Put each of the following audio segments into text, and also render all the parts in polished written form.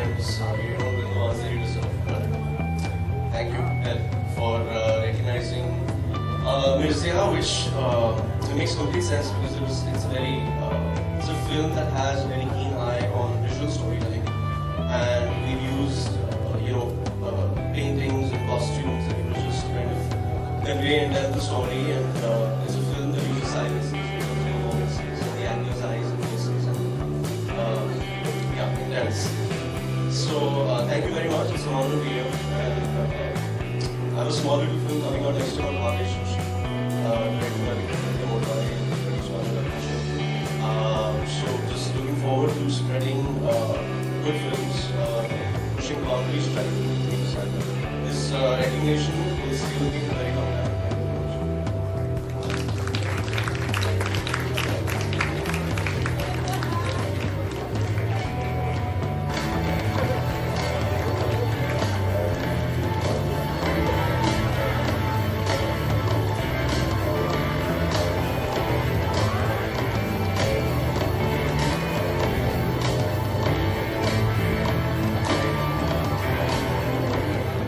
friends, you know, the ones that you deserve. Thank you, Elle, for recognizing Mirza, which makes complete sense because it's a film that has a very keen eye on visual storytelling, and we've used paintings and costumes that you just kind of convey and tell the story, and it's a film that uses silences, the actors' eyes and faces, and intense. So thank you very much. It's an honor to be here. And, I have a small little film coming out next year on Maharashtra. So just looking forward to spreading good films, pushing boundaries, trying to do things. And this recognition will stay with me for a very long time.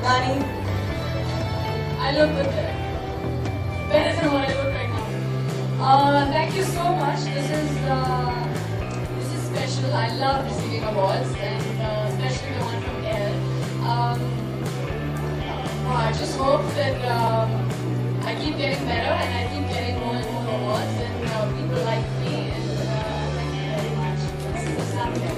Vaani, I look good there. Better than what I look right now. Thank you so much. This is special. I love receiving awards, and especially the one from Elle. I just hope that I keep getting better and I keep getting more and more awards, and people like me. And thank you very much. This is a Saturday.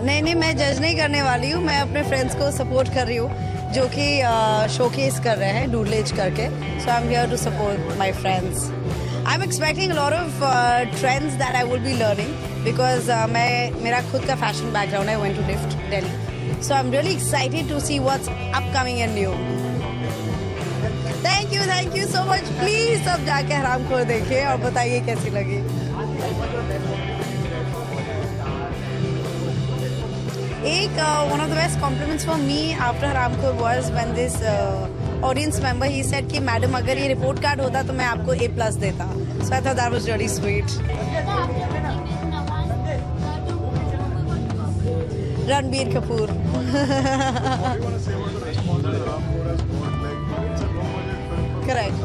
नहीं मैं जज नहीं करने वाली हूँ. मैं अपने friends को सपोर्ट कर रही हूँ जो कि शोकेस कर रहे हैं डूडलेज करके. So I am here to support my friends. I am expecting lot of trends that I will be learning because मेरा खुद का फैशन बैकग्राउंड है. I went to lift Delhi. So I am really excited to see what's upcoming and new. Thank you so much. Please सब जाके हरामखोर देखिए और बताइए कैसी लगी. One of the best compliments for me after Haramkhor was when this audience member he said कि madam अगर ये रिपोर्ट कार्ड होता तो मैं आपको A+ देता. So I thought that was really sweet. Ranbir Kapoor. Correct.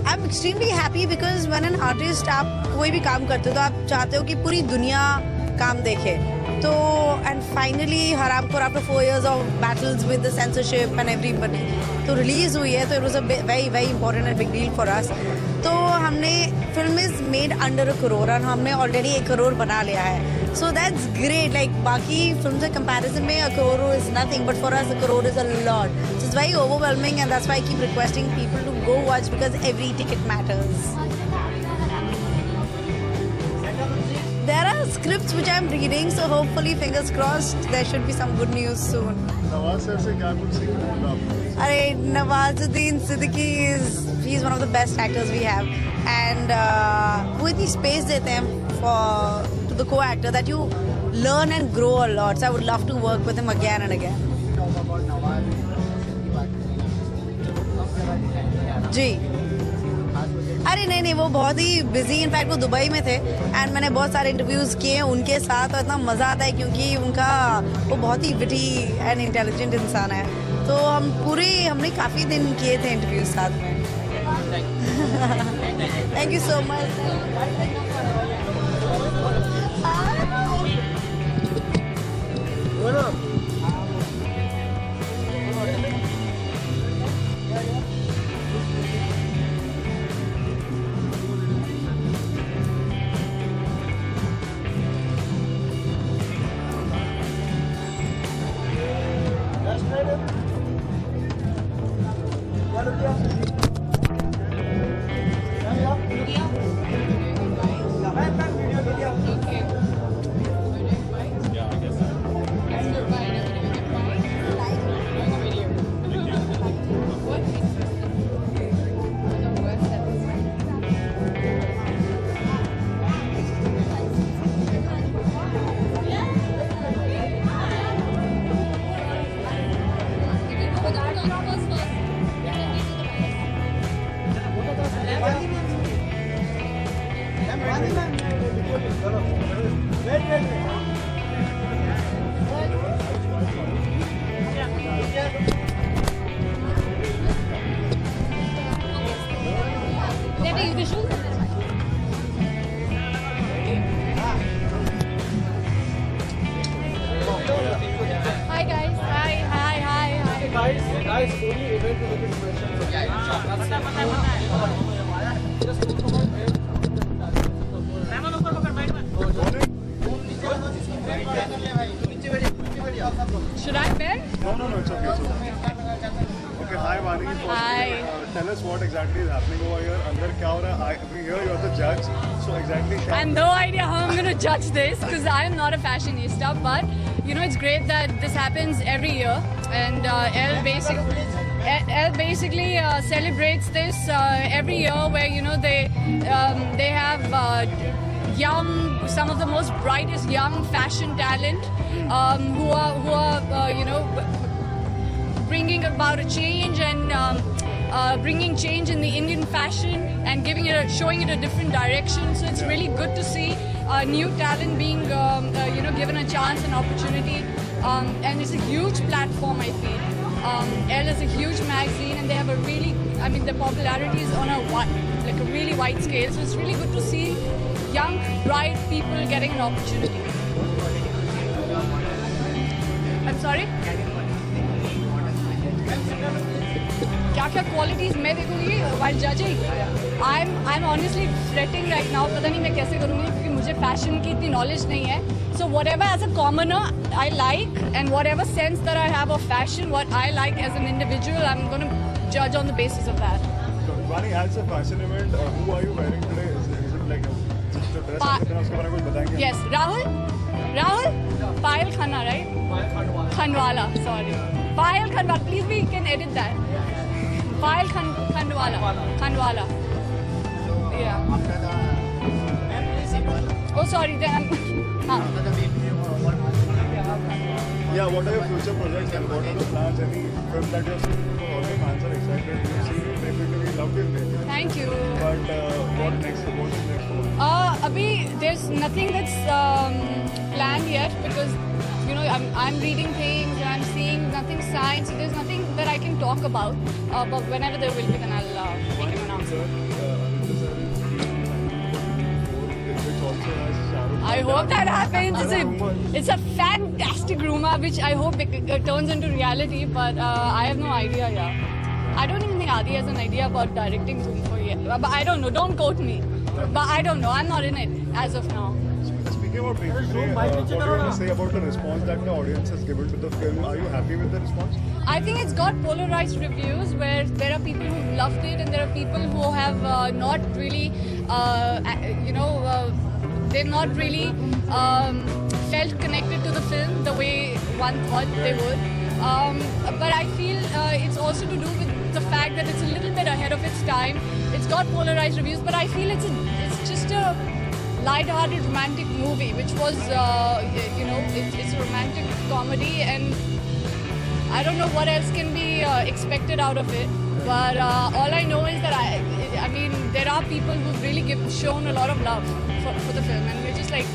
I'm extremely happy because when an artist आप कोई भी काम करते हो तो आप चाहते हो कि पूरी दुनिया काम देखे. तो and finally हरामखोर after 4 years of battles with the censorship and everybody तो रिलीज हुई है. तो it was a very important and big deal for us. तो हमने film is made under 1 crore और हमने ऑलरेडी 1 करोड़ बना लिया है. So that's great. Like बाकी फिल्म से कंपैरिजन में 1 crore is nothing, but for us 1 crore is a lot. So it's very overwhelming, and that's why I keep requesting people to go watch because every ticket matters. There are scripts which I'm reading, so hopefully, fingers crossed, there should be some good news soon. Nawaz sir से क्या कुछ सीखने मिला आपको? अरे Nawazuddin Siddiqui he's one of the best actors we have, and वो इतनी space देते हैं to the co-actor that you learn and grow a lot. So I would love to work with him again and again. जी अरे नहीं वो बहुत ही busy. In fact वो Dubai में थे एंड मैंने बहुत सारे इंटरव्यूज़ किए उनके साथ और इतना मज़ा आता है क्योंकि वो बहुत ही विटी एंड इंटेलिजेंट इंसान है. तो हमने काफ़ी दिन किए थे इंटरव्यूज साथ में. Thank you so much. क्या Hi guys. Hi. Guys, only event will be questions. Should I beg? No, it's okay. It's okay. Okay, hi Vaani. Hi. Tell us what exactly is happening over here. Andar kya ho raha hai? We hear you're the judge. So exactly. I have no idea how I'm going to judge this because I am not a fashionista. But you know, it's great that this happens every year, and Elle basically celebrates this every year, where you know they have some of the most brightest young fashion talent who are you know, bringing about a change and bringing change in the Indian fashion and showing it a different direction. So it's really good to see new talent being you know, given a chance and opportunity, and it's a huge platform, I feel. Elle is a huge magazine, and they have a really, I mean, the popularity is on a really wide scale. So it's really good to see young, bright people getting an opportunity. I'm sorry? क्या qualities मैं देखूंगी while judging? I'm honestly fretting right now. पता नहीं मैं कैसे करूँगी क्योंकि मुझे fashion की इतनी knowledge नहीं है. So whatever as a commoner I like, and whatever sense that I have of fashion, what I like as an individual, I'm going to judge on the basis of that. Vaani, as a fashion event, who are you wearing today? Is it like just a dress? उसके बारे में कुछ बताएंगे? Yes, Rahul, Payal Khanna, right? Khanwala, sorry. Payal Khanwala, please we can edit that. Payal Khanwala. Yeah. Oh, sorry. Then Yeah, what are your future projects and what are the plans? Any film that you're seeing? All the fans are excited to see you. Definitely loved it. thank you. But what next? What is next one? Abhi, there's nothing that's planned yet because you know I'm reading things, I'm seeing nothing signed, so there's nothing that I can talk about. But whenever there will be, then I'll make an announcement. I hope that happens. It's a fantastic rumor, which I hope it turns into reality. But I have no idea. Yeah, I don't even think Adi has an idea about directing Zoom yet. But I don't know. Don't quote me. But I don't know. I'm not in it as of now. Speaking about basically, what do you want to say about the response that the audience has given to the film? Are you happy with the response? I think it's got polarized reviews where there are people who loved it and there are people who have not really, you know, they've not really felt connected to the film the way one thought they would. But I feel it's also to do with the fact that it's a little bit ahead of its time. It's got polarized reviews, but I feel it's just a light-hearted romantic movie, which was, you know, it's a romantic comedy, and I don't know what else can be expected out of it. But all I know is that I mean, there are people who've really shown a lot of love for the film, and we're just like,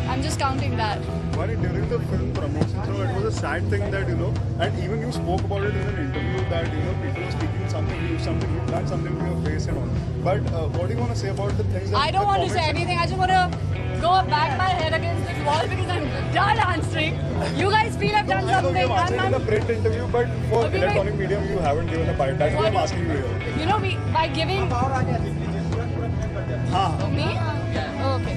I'm just counting that. During the film promotion, so it was a sad thing that, you know, and even you spoke about it in an interview that, you know, people are speaking something, you've done something to your face and all. But what do you want to say about the things that... I don't want to say anything. I just want to go bang my head against this wall because I'm done answering. You guys feel I've done something. You've answered in a print interview, but for electronic medium, you haven't given a bite. That's what I'm asking you here. You know, by giving... Me? Oh, okay.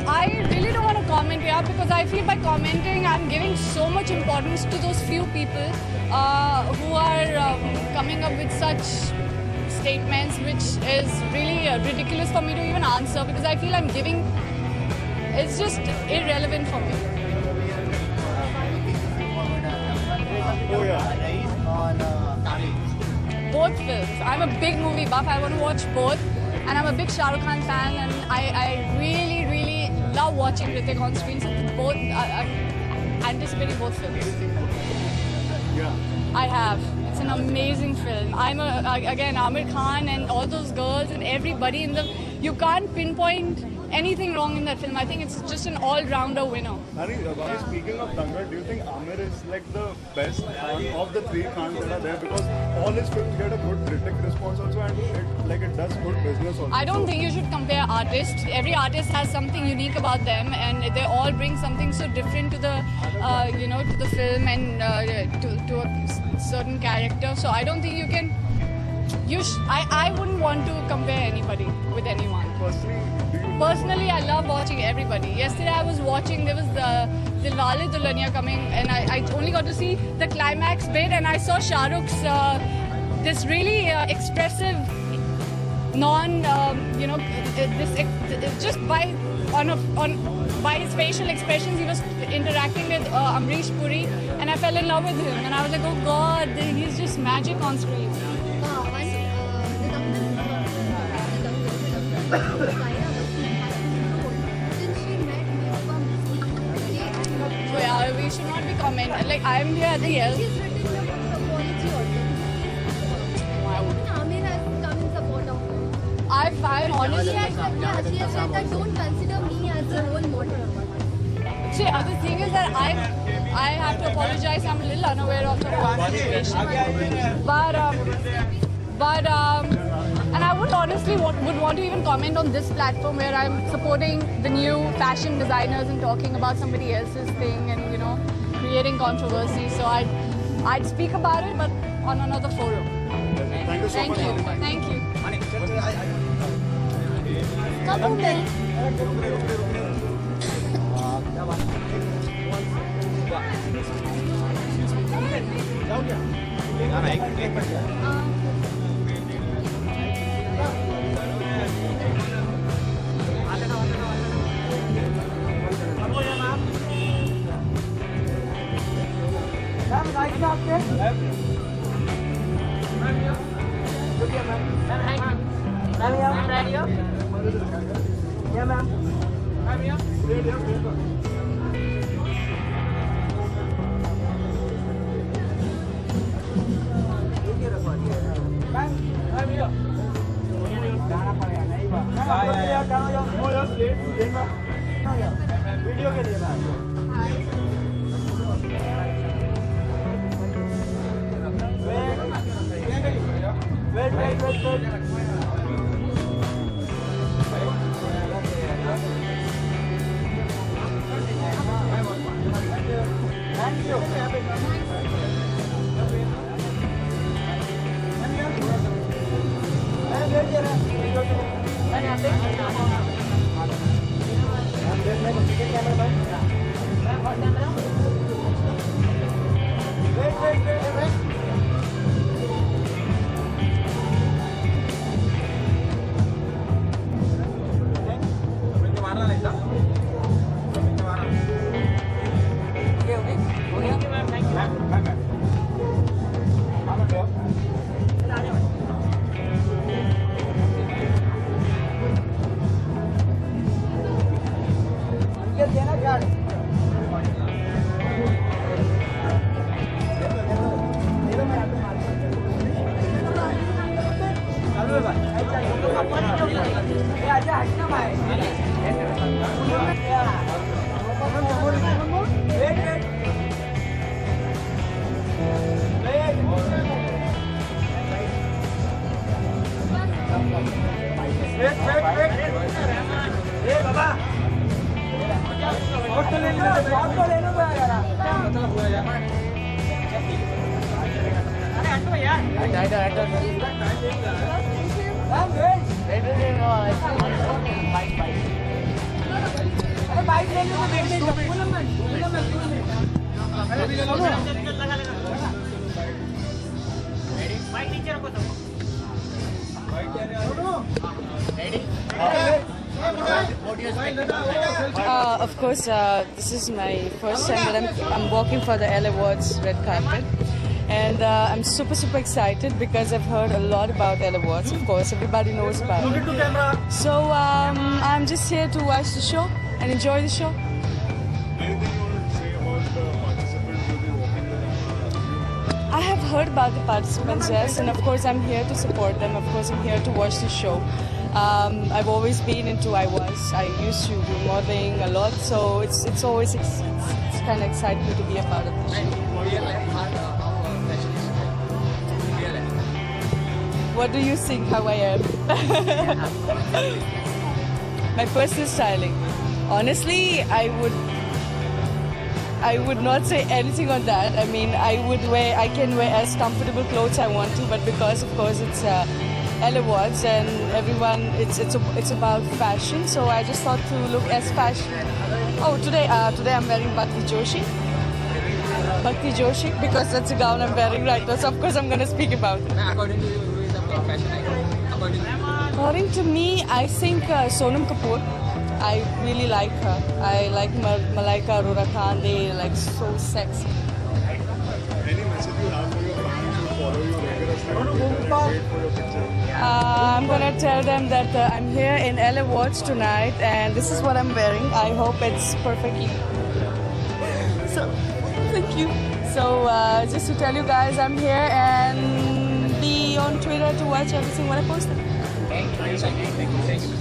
I really don't want to comment here because I feel by commenting I'm giving so much importance to those few people who are coming up with such statements, which is really ridiculous for me to even answer because I feel I'm giving, it's just irrelevant for me. Oh yeah. Both films. I'm a big movie buff. I want to watch both. And I'm a big Shah Rukh Khan fan, and I really, really love watching Ritik on screen. So both, I'm anticipating both films. Yeah. I have. It's an amazing film. Again, Amir Khan and all those girls and everybody in the... You can't pinpoint anything wrong in that film. I think it's just an all-rounder winner. Vaani, speaking of Dangal, do you think Amir is like the best Khan of the three Khans that are there? Because all his films get a good critic response also, and it does good business also. I don't think you should compare artists. Every artist has something unique about them, and they all bring something so different to the, to the film and to a certain character. So I don't think you can. I wouldn't want to compare anybody with anyone. Personally, I love watching everybody. Yesterday I was watching, there was the Dilwale Dulhaniya coming, and I only got to see the climax bit, and I saw Shah Rukh's this really expressive, just by his facial expressions, he was interacting with Amrish Puri, and I fell in love with him, and I was like, oh God, he's just magic on screen. So yeah, we should not be commenting. Like, I'm here at the Elle. She's written a apology also. Amir has come in support of her. I honestly, She has said that don't consider me as a role model. see, other thing is that I have to apologize. I'm a little unaware of the whole situation. But and I would honestly would want to even comment on this platform where I'm supporting the new fashion designers and talking about somebody else's thing and creating controversy. So I'd speak about it, but on another forum. Thank you so much. Thank you. Kapoor में Of course, this is my first time that I'm walking for the Elle Awards red carpet, and I'm super excited because I've heard a lot about Elle Awards. Of course, everybody knows about it. So I'm just here to watch the show and enjoy the show. Anything you want to say about the participants who will be walking there? I have heard about the participants, yes, and of course I'm here to support them. Of course, I'm here to watch the show. I've always been into. I used to do modeling a lot, so it's kind of exciting to be a part of this show. What do you think how I am? My personal styling. Honestly, I would not say anything on that. I mean, I can wear as comfortable clothes I want to, but because of course it's Elle Awards and everyone, it's about fashion, so I just thought to look as fashion. Oh, today I'm wearing Bhakti Joshi, because that's the gown I'm wearing right now. So of course I'm gonna speak about it. According to you, who is the fashion icon? According to me, I think Sonam Kapoor. I really like her. I like Malaika Arora Khan. They like so sexy. Any message you have for your fans who follow you regularly and wait for your picture? I'm gonna tell them that I'm here in Elle Awards tonight, and this is what I'm wearing. I hope it's perfectly. So, thank you. So, just to tell you guys, I'm here, and be on Twitter to watch everything when I post it. Thank you.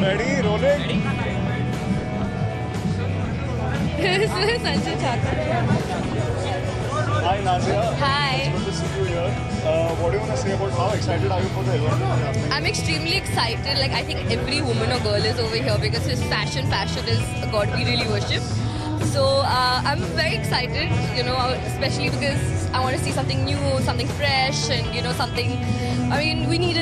Ready? Rolling? Hi Nazia. Hi. It's good to see you here. What do you want to say about how excited are you for the event that is happening? I'm extremely excited. Like, I think every woman or girl is over here because his fashion is a god we really worship. So I'm very excited, you know, especially because I want to see something new, something fresh, and you know, something. I mean, we need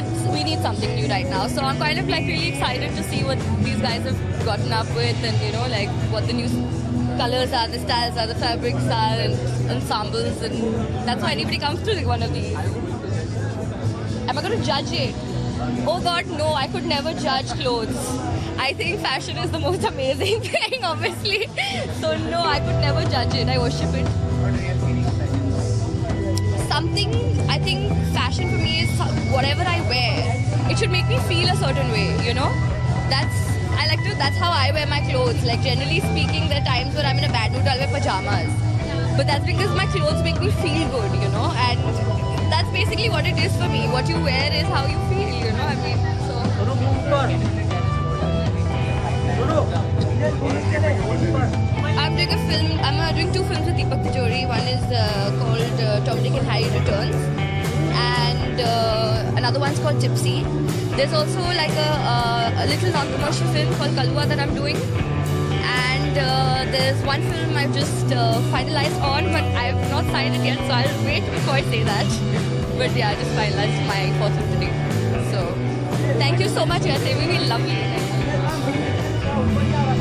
something new right now. So I'm kind of like really excited to see what these guys have gotten up with, and you know, like what the new colors are, the styles are, the fabrics are, and ensembles, and that's why anybody comes to one of these. Am I going to judge it? Oh God, no! I could never judge clothes. I think fashion is the most amazing thing, obviously. So no, I could never judge it. I worship it. I think fashion for me is whatever I wear. It should make me feel a certain way, you know. That's how I wear my clothes. Like generally speaking, there are times where I'm in a bad mood, I'll wear pajamas. But that's because my clothes make me feel good, you know. And that's basically what it is for me. What you wear is how you feel, you know. I mean, so. I'm doing a film. I'm doing 2 films with Deepak Tijori. One is called Tom, Dick and Harry Returns, and another one's called Gypsy. There's also like a little non-commercial film called Kalwa that I'm doing, and there's one film I've just finalized on, but I've not signed it yet, so I'll wait before I say that. But yeah, I just finalized my 4th film today. So thank you so much, guys. It was really lovely. Thank you.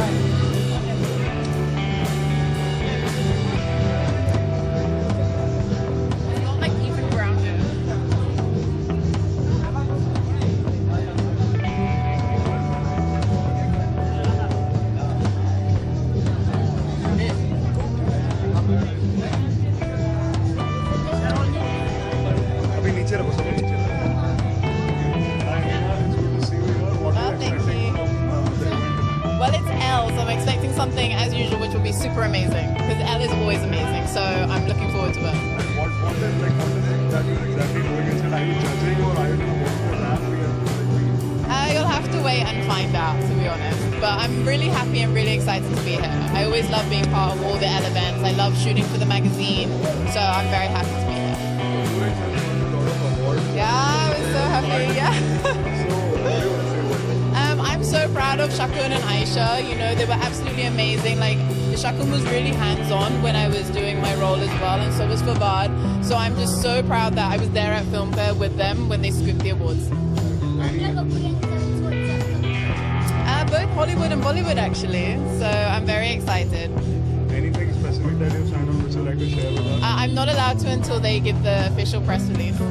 So I'm expecting something as usual, which will be super amazing because Elle is always amazing. So I'm looking forward to it. What is it that you're exactly doing? Is it, are you judging or are you going to watch the rap? You'll have to wait and find out, to be honest. But I'm really happy and really excited to be here. I always love being part of all the Elle events. I love shooting for the magazine. So I'm very happy to be here. Yeah, I was so happy. Yeah. I'm so proud of Shakun and Aisha. You know, they were absolutely amazing. Like, Shakun was really hands-on when I was doing my role as well, and so was Fawad. So I'm just so proud that I was there at Film Fair with them when they scooped the awards. Both Hollywood and Bollywood, actually. So I'm very excited. Anything specific that you've signed on which you'd like to share with us? I'm not allowed to until they give the official press release. So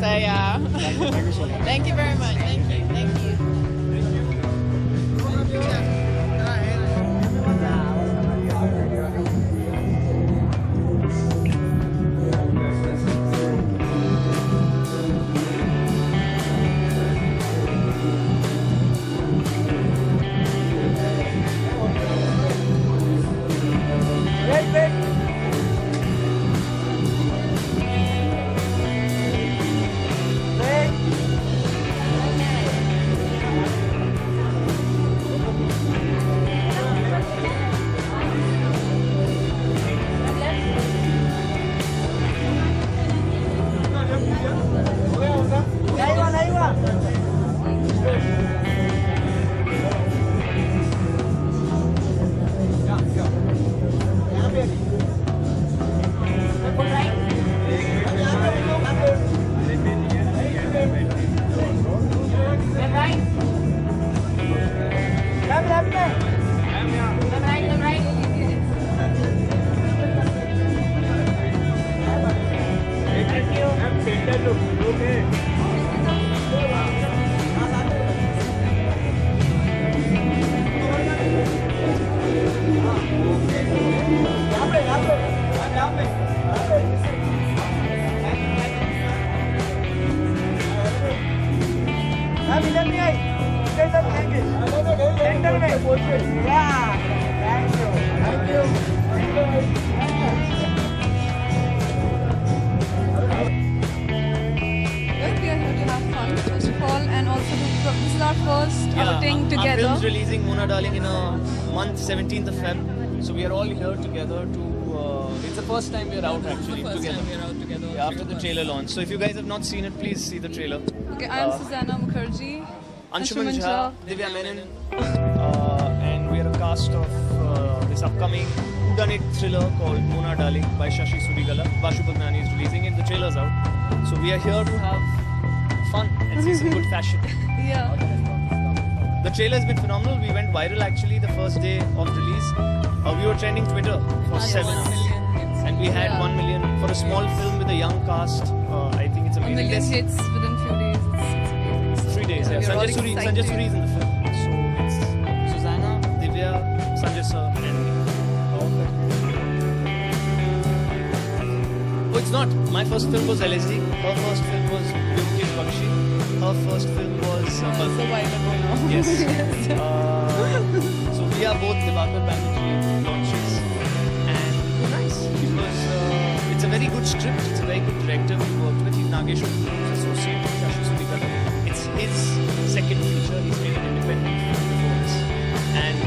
yeah. Thank you so much. Thank you very much. Thank you. Thank you. Our film's releasing Mona Darling in a month, 17th of Feb. So we are all here together to. It's the first time we are out actually together. Yeah, after the trailer launch. So if you guys have not seen it, please see the trailer. Okay, I'm Susanna Mukherjee. Anshuman Jha, Divya Menon, and we are a cast of this upcoming whodunit thriller called Mona Darling by Shashi Surigala. Vashu Bhagnani is releasing it. The trailer's out. So we are here to have fun and see some good fashion. Yeah. The trailer has been phenomenal. We went viral actually the first day of release. We were trending Twitter for 7 hours. And we had 1 million for a small film with a young cast. I think it's amazing. 1 million hits within few days. It's 3 days, yeah. We are all Sanjay Suri is in the film. So it's Susanna, Divya, Sanjay sir, and me. Oh, it's not. My first film was LSD. Her first film was Vyomkesh Bakshi. Her first film was so while ago now. Yes. So we are both Divakar Banerjee launches, and nice because it's a very good script. It's a very good director we worked with. He's Nagesh Kapoor's associate, Shashi Surigala. It's his second feature. He's made an independent film before this, and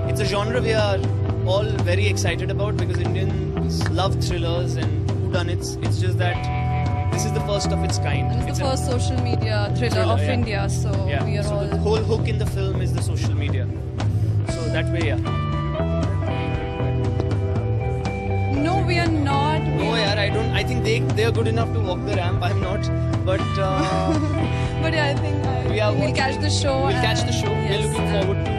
it's a genre we are all very excited about because Indians love thrillers and whodunits. It's just that this is the first of its kind. And it's the first social media thriller of yeah. India, so Yeah. we are So all... the whole hook in the film is the social media. So that way, yeah. No, we are not. No, yeah, I think they are good enough to walk the ramp. I'm not. But But yeah, I think we'll catch the show. We'll catch the show. Yes, We're looking forward to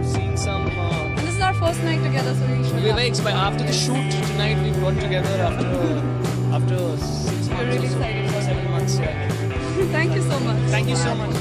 seeing some. And this is our first night together, so we should. We're very excited. After the shoot tonight, we got together after 6 months. We're really or so. excited about 7 months, yeah. Thank you so much. Thank you so much.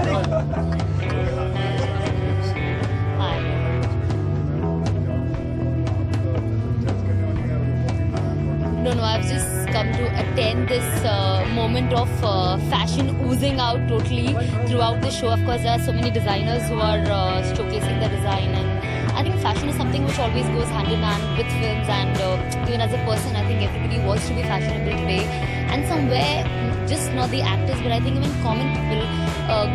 No, I've just come to attend this moment of fashion oozing out totally throughout the show. Of course, there are so many designers who are showcasing their design, and I think fashion is something which always goes hand in hand with films, and even as a person, I think everybody wants to be fashionable today. And somewhere, just not the actors, but I think even common people,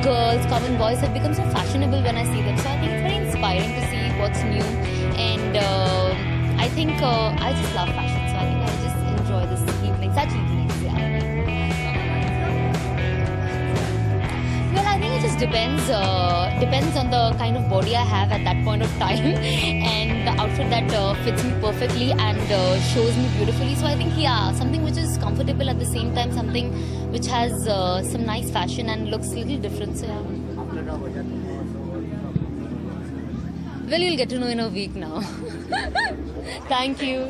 girls, common boys have become so fashionable when I see them. So I think it's very inspiring to see what's new, and I think I just love fashion. So I think I just enjoy this evening, such evenings, yeah. Well, I think it just depends on the kind of body I have at that point of time and the outfit that fits me perfectly and shows me beautifully. So I think, yeah, something which is comfortable at the same time, something which has some nice fashion and looks a little different. So yeah. Well, you'll get to know in a week now. Thank you.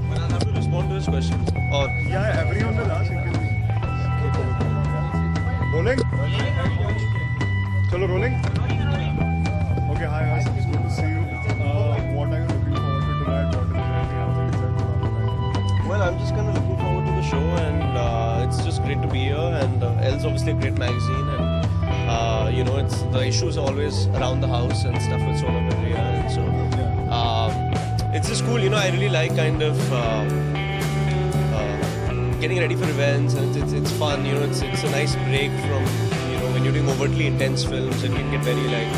Well, I'll have to respond to his questions. Or Yeah, everyone will ask. Rolling? Chalo, rolling? Okay, hi guys, it's good to see you. What are you looking forward to tonight? What is anything well, I'm just kind of looking forward to the show, and it's just great to be here. And Elle's obviously a great magazine, and you know, it's the issues are always around the house and stuff with Sona Maria, and so it's just cool. You know, I really like kind of getting ready for events, and it's fun. You know, it's a nice break from, you know, when you're doing overtly intense films, it can get very like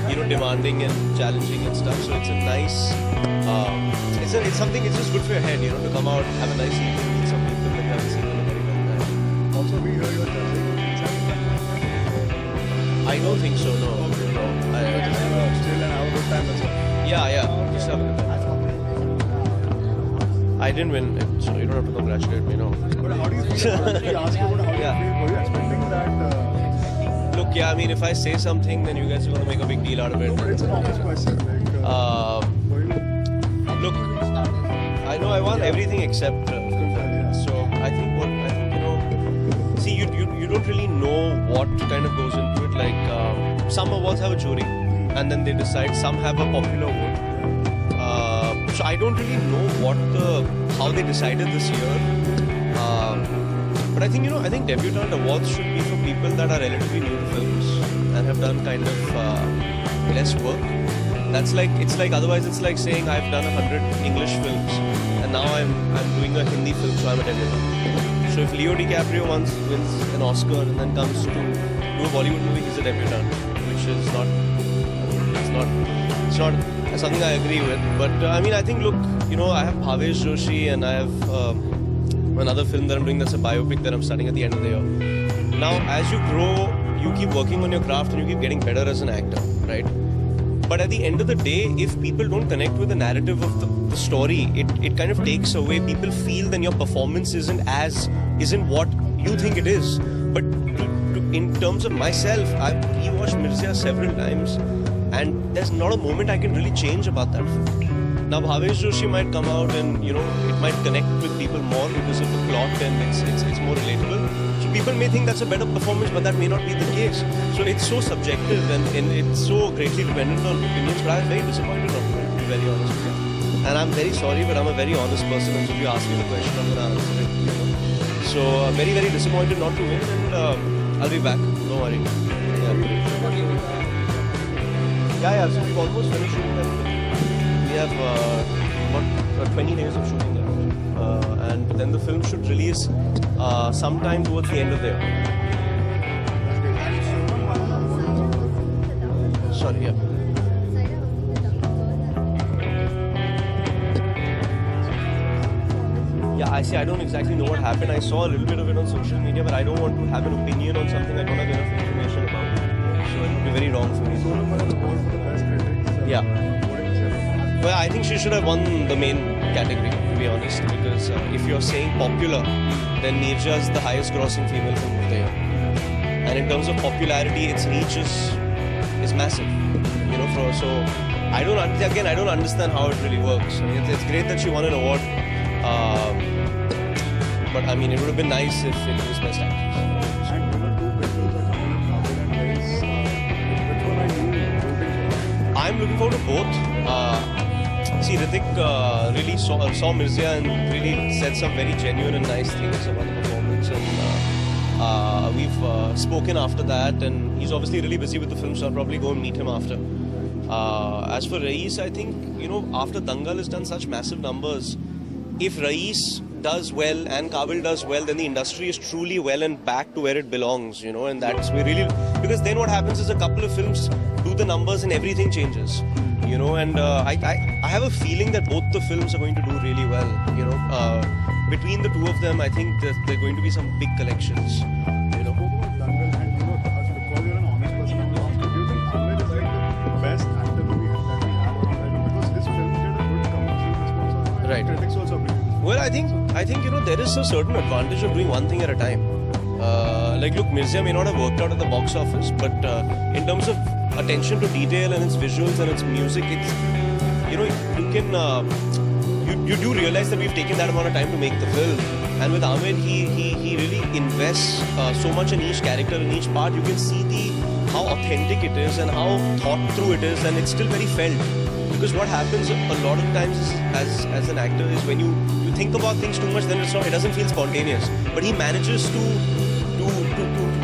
you know, demanding and challenging and stuff. So it's a nice it's something. It's just good for your head, you know, to come out, have a nice evening, meet some people that you haven't seen in a very long time. Also, we hear you're judging. I don't think so. No. Still an hour of time. That's all. Yeah. Just have a good time. I didn't win it, so you don't have to congratulate me. No. But how do you feel? We asked you about how Yeah. you feel. Were you expecting that? Look, yeah. I mean, if I say something, then you guys are gonna make a big deal out of it. But it's an honest question. Like, were you? Look, I know I won everything except so I think you know. See, you don't really know what kind of goes into it. Like some awards have a jury, and then they decide. Some have a popular vote. So I don't really know how they decided this year. But I think, you know, I think debutant awards should be for people that are relatively new to films and have done kind of less work. It's like otherwise it's like saying I've done 100 English films and now I'm doing a Hindi film, so I'm a debutant. So if Leo DiCaprio once wins an Oscar and then comes to do a Bollywood movie, he's a debutant, which is it's not something I agree with. But I mean, I think, look, you know, I have Bhavesh Joshi and I have another film that I'm doing that's a biopic that I'm starting at the end of the year. Now, as you grow, you keep working on your craft and you keep getting better as an actor, right? But at the end of the day, if people don't connect with the narrative of the story, it kind of takes away. People feel then your performance isn't what you think it is. But in terms of myself, I've rewatched Mirza several times, and there's not a moment I can really change about that film. Now, Bhavesh Joshi might come out and, you know, it might connect with people more because of the plot and it's more relatable. So people may think that's a better performance, but that may not be the case. So it's so subjective and it's so greatly dependent on opinions. But I was very disappointed on it, to be very honest with you. And I'm very sorry, but I'm a very honest person, and so if you ask me the question, I'm going to answer it. You know? So very, very disappointed not to win, and I'll be back. Don't worry. Yeah. So we've almost finished shooting that. We have about 20 days of shooting left, and then the film should release sometime towards the end of the year. Sorry, yeah. Yeah, I don't exactly know what happened. I saw a little bit of it on social media, but I don't want to have an opinion on something I don't have enough information about. So it would be very wrong for me. Yeah. Well, I think she should have won the main category, to be honest, because if you're saying popular, then Neerja is the highest grossing female film of the year. And in terms of popularity, its reach is massive. You know, so I don't understand how it really works. I mean, it's great that she won an award. But I mean, it would have been nice if it was Best Actress. And you know, two big films are coming up, Kapoor and Richa. Which one are you rooting for? I'm looking forward to both. See, Ritik really saw Mirzya and really said some very genuine and nice things about the performance. And we've spoken after that, and he's obviously really busy with the film, so I'll probably go and meet him after. As for Rais, I think, you know, after Dangal has done such massive numbers, if Rais does well and Kabil does well, then the industry is truly well and back to where it belongs, you know, and that's we really, because then what happens is a couple of films do the numbers and everything changes, you know, and I have a feeling that both the films are going to do really well, you know. Between the two of them, I think that there are going to be some big collections, you know. Spoke about Dangal, and you know, because you're an honest person, I'm going to ask you, do you think Amir is like the best actor that we have around right now? Because this film did a good commercial response, Right. critics also appreciate it. Well, I think you know, there is a certain advantage of doing one thing at a time. Like, look, Mirzya may not have worked out at the box office, but in terms of attention to detail and its visuals and its music, it's, you know, you can you do realize that we've taken that amount of time to make the film. And with Amir, he really invests so much in each character, in each part. You can see how authentic it is and how thought through it is, and it's still very felt. Because what happens a lot of times is, as an actor, is when you think about things too much, then it doesn't feel spontaneous. But he manages to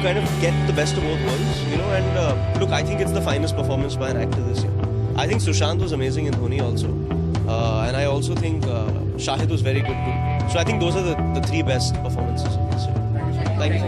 kind of get the best of both worlds, you know. And look, I think it's the finest performance by an actor this year. I think Sushant was amazing in Dhoni also, and I also think Shahid was very good too. So I think those are the three best performances of this year. Thank you.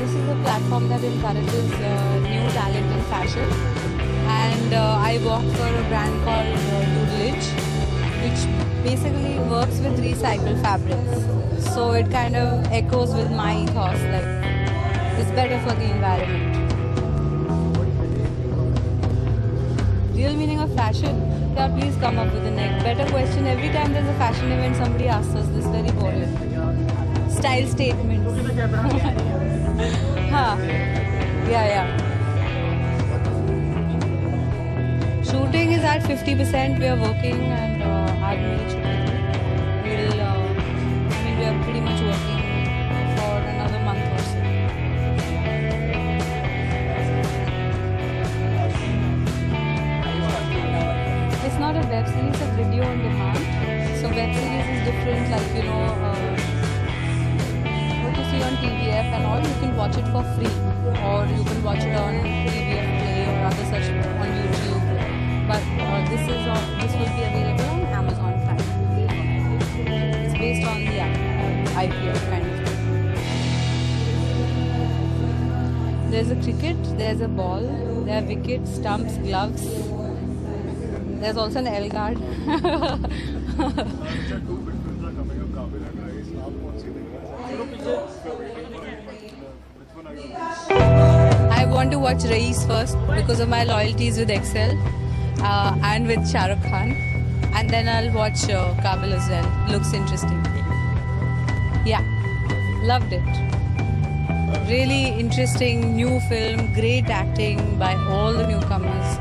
This is a platform that encourages new talent in fashion, and I work for a brand called Doodlage, which basically works with recycled fabrics. So it kind of echoes with my ethos, like it's better for the environment. Real meaning of fashion? Yeah, please come up with a better question. Every time there's a fashion event, somebody asks us this very boring. Style statements. Huh. Yeah. Shooting is at 50%. We are working and we are pretty much working for another month or so. It's not a web series, it's a video on demand. So web series is different, like, you know, what you see on TVF and all, you can watch it for free. Or you can watch it on TVF Play or other such on YouTube. But this will be available on Amazon Prime. It's based on the IPL kind of thing. There's a cricket, there's a ball, there are wickets, stumps, gloves. There's also an Elle guard. Richa, two big films are coming up, Kapoor and Richa. आप कौन सी देखना चाहते हो? which one are you looking? I want to watch Raees first because of my loyalties with Excel and with Shah Rukh Khan. And then I'll watch Kabul as well. Looks interesting. Yeah, loved it. Really interesting new film, great acting by all the newcomers.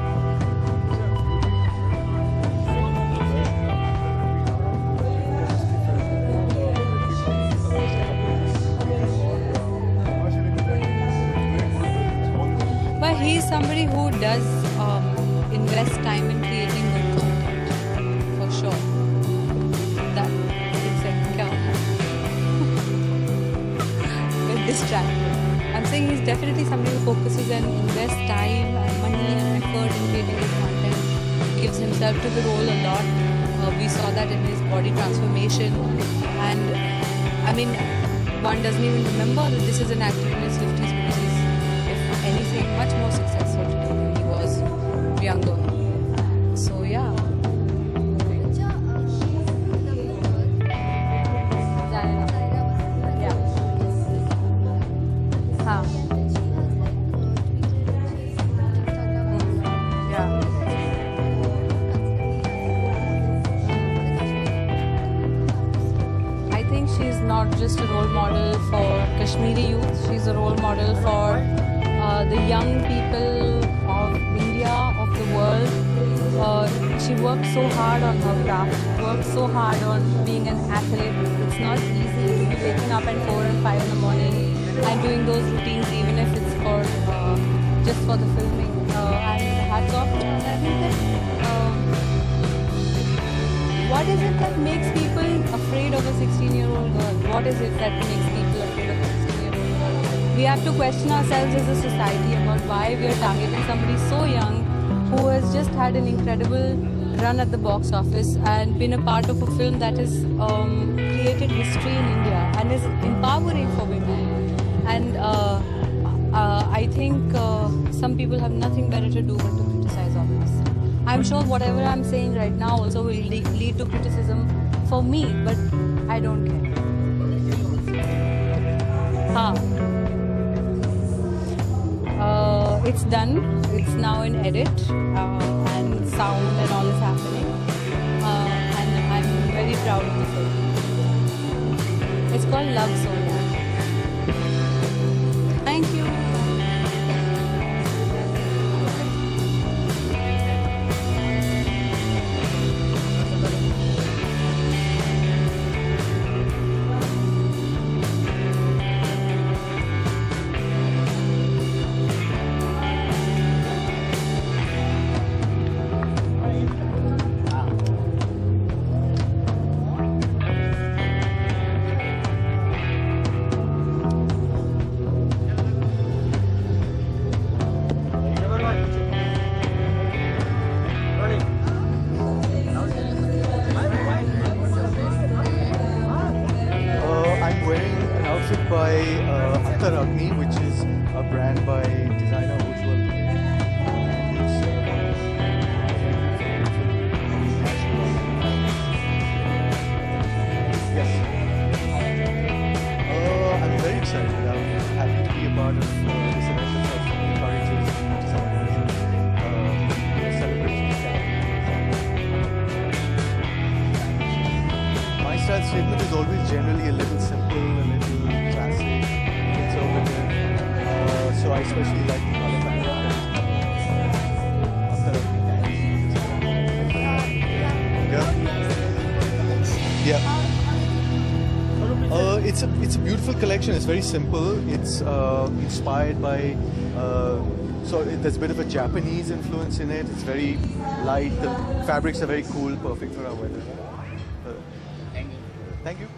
But he's somebody who does invest time in creating good content, for sure. That it's a count. With this track. I'm saying he's definitely somebody who focuses and invests time and money and effort in creating his content. Gives himself to the role a lot. We saw that in his body transformation. And I mean, one doesn't even remember that this is an actor in his 50s because he's, if anything, much more successful today than he was younger. So yeah. Yeah. Huh. Yeah. I think she's not just a role model for Kashmiri youth, she's a role model for the young people of India, of the world. She worked so hard on her craft, worked so hard on being an athlete. It's not easy to be waking up at 4 and 5 in the morning and doing those routines, even if it's for just for the filming. And hats off to her. I think that what is it that makes people afraid of a 16-year-old girl? What is it that makes people afraid of a 16-year-old girl? We have to question ourselves as a society about why we are targeting somebody so young who has just had an incredible run at the box office and been a part of a film that has created history in India and is empowering for women. And I think some people have nothing better to do but to criticize all this. I'm sure whatever I'm saying right now also will lead to criticism for me, but I don't care. It's done. It's now in edit and sound and all is happening. And I'm very proud of the film. It's called Love Sonia. Thank you. Which is a brand by designer Ujjwal. Yes. I'm very excited. I'm happy to be a part of this event that encourages design celebration. My style statement is always generally a little simple, a little classic, conservative. So I especially like the color palette. Yeah. It's a beautiful collection. It's very simple. It's inspired by there's a bit of a Japanese influence in it. It's very light. The fabrics are very cool, perfect for our weather. Thank you.